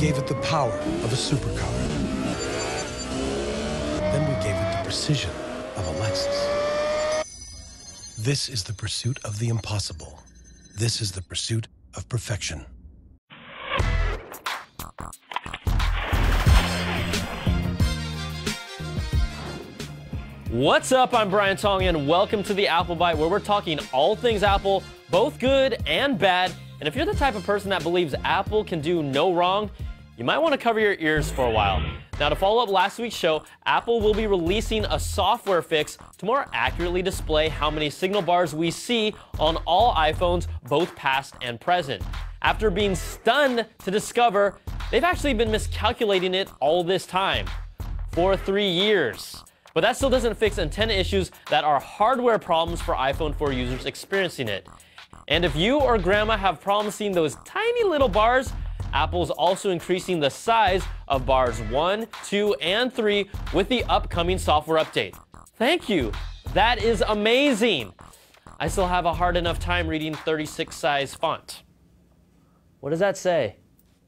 gave it the power of a supercar. Then we gave it the precision of a Lexus. This is the pursuit of the impossible. This is the pursuit of perfection. What's up? I'm Brian Tong, and welcome to the Apple Bite, where we're talking all things Apple, both good and bad. And if you're the type of person that believes Apple can do no wrong, you might want to cover your ears for a while. Now, to follow up last week's show, Apple will be releasing a software fix to more accurately display how many signal bars we see on all iPhones, both past and present. After being stunned to discover they've actually been miscalculating it all this time, for 3 years. But that still doesn't fix antenna issues that are hardware problems for iPhone 4 users experiencing it. And if you or grandma have problems seeing those tiny little bars, Apple's also increasing the size of bars 1, 2, and 3 with the upcoming software update. Thank you. That is amazing. I still have a hard enough time reading 36 size font. What does that say?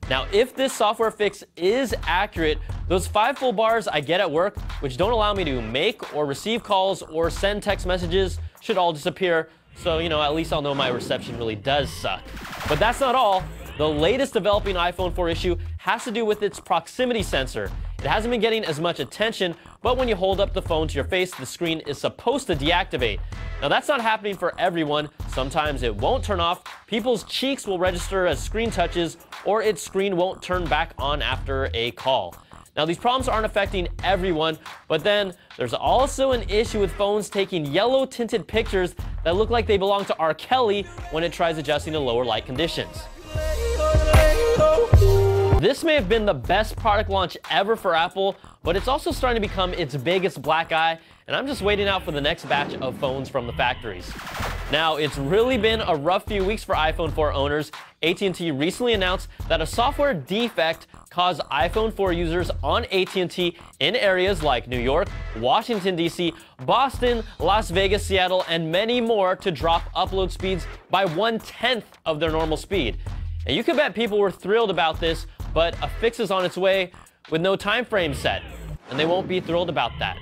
Now, if this software fix is accurate, those 5 full bars I get at work, which don't allow me to make or receive calls or send text messages, should all disappear. So, at least I'll know my reception really does suck. But that's not all. The latest developing iPhone 4 issue has to do with its proximity sensor. It hasn't been getting as much attention, but when you hold up the phone to your face, the screen is supposed to deactivate. Now, that's not happening for everyone. Sometimes it won't turn off, people's cheeks will register as screen touches, or its screen won't turn back on after a call. Now, these problems aren't affecting everyone, but then there's also an issue with phones taking yellow tinted pictures that look like they belong to R. Kelly when it tries adjusting to lower light conditions. This may have been the best product launch ever for Apple, but it's also starting to become its biggest black eye, and I'm just waiting out for the next batch of phones from the factories. Now, it's really been a rough few weeks for iPhone 4 owners. AT&T recently announced that a software defect caused iPhone 4 users on AT&T in areas like New York, Washington, D.C., Boston, Las Vegas, Seattle, and many more to drop upload speeds by 1/10 of their normal speed. And you can bet people were thrilled about this, but a fix is on its way with no time frame set, and they won't be thrilled about that.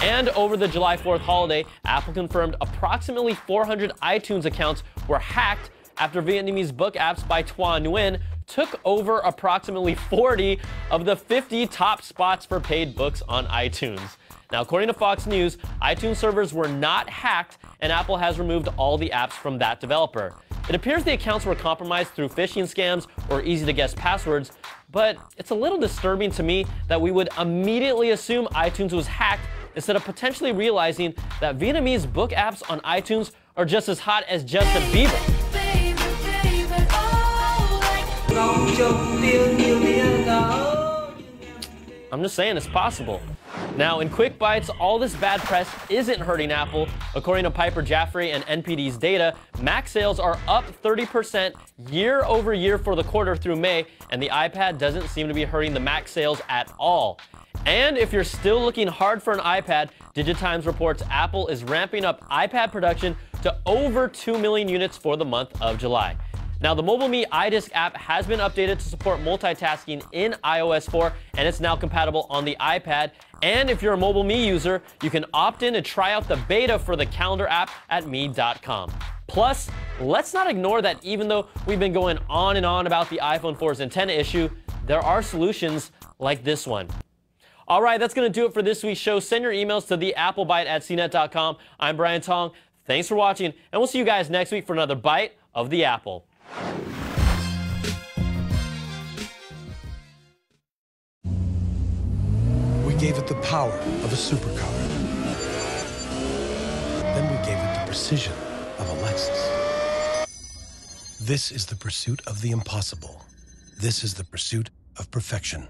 And over the July 4th holiday, Apple confirmed approximately 400 iTunes accounts were hacked after Vietnamese book apps by Tuan Nguyen took over approximately 40 of the 50 top spots for paid books on iTunes. Now, according to Fox News, iTunes servers were not hacked, and Apple has removed all the apps from that developer. It appears the accounts were compromised through phishing scams or easy-to-guess passwords, but it's a little disturbing to me that we would immediately assume iTunes was hacked instead of potentially realizing that Vietnamese book apps on iTunes are just as hot as Justin Bieber. I'm just saying it's possible. Now, in quick bites, all this bad press isn't hurting Apple. According to Piper Jaffray and NPD's data, Mac sales are up 30% year over year for the quarter through May, and the iPad doesn't seem to be hurting the Mac sales at all. And if you're still looking hard for an iPad, DigiTimes reports Apple is ramping up iPad production to over 2 million units for the month of July. Now, the MobileMe iDisk app has been updated to support multitasking in iOS 4, and it's now compatible on the iPad. And if you're a MobileMe user, you can opt in to try out the beta for the calendar app at me.com. Plus, let's not ignore that even though we've been going on and on about the iPhone 4's antenna issue, there are solutions like this one. All right, that's going to do it for this week's show. Send your emails to theapplebite@cnet.com. I'm Brian Tong. Thanks for watching, and we'll see you guys next week for another Bite of the Apple. We gave it the power of a supercar. Then we gave it the precision of a Lexus. This is the pursuit of the impossible. This is the pursuit of perfection.